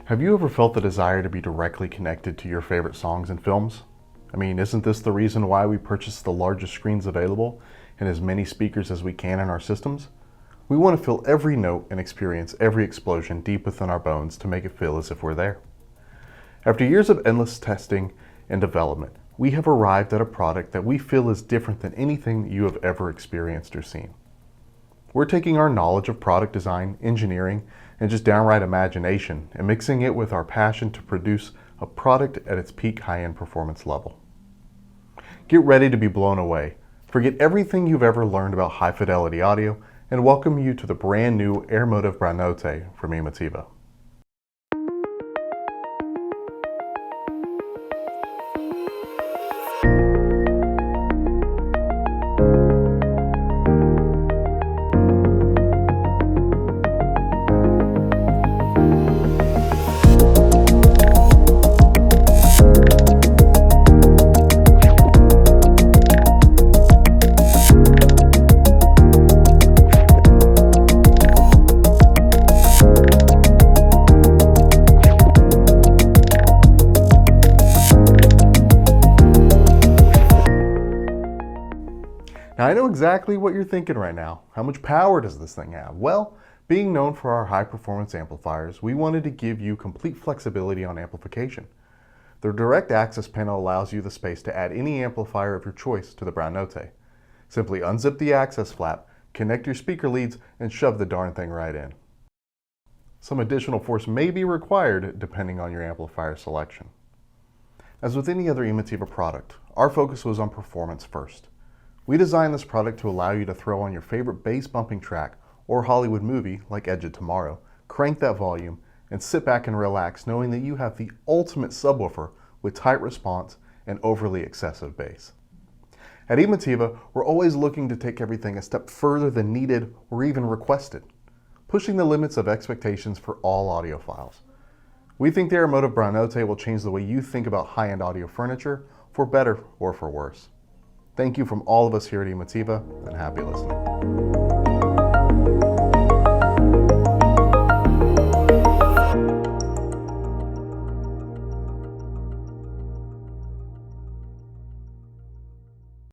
Have you ever felt the desire to be directly connected to your favorite songs and films? I mean, isn't this the reason why we purchase the largest screens available and as many speakers as we can in our systems? We want to feel every note and experience every explosion deep within our bones to make it feel as if we're there. After years of endless testing and development, we have arrived at a product that we feel is different than anything you have ever experienced or seen. We're taking our knowledge of product design, engineering, and just downright imagination and mixing it with our passion to produce a product at its peak high-end performance level. Get ready to be blown away. Forget everything you've ever learned about high-fidelity audio and welcome you to the brand new Emotiva Branote from Emotiva. Now I know exactly what you're thinking right now. How much power does this thing have? Well, being known for our high performance amplifiers, we wanted to give you complete flexibility on amplification. The direct access panel allows you the space to add any amplifier of your choice to the Branote. Simply unzip the access flap, connect your speaker leads, and shove the darn thing right in. Some additional force may be required depending on your amplifier selection. As with any other Emotiva product, our focus was on performance first. We designed this product to allow you to throw on your favorite bass bumping track or Hollywood movie like Edge of Tomorrow, crank that volume, and sit back and relax knowing that you have the ultimate subwoofer with tight response and overly excessive bass. At Emotiva, we're always looking to take everything a step further than needed or even requested, pushing the limits of expectations for all audiophiles. We think the Emotiva Branote will change the way you think about high-end audio furniture, for better or for worse. Thank you from all of us here at Emotiva, and happy listening.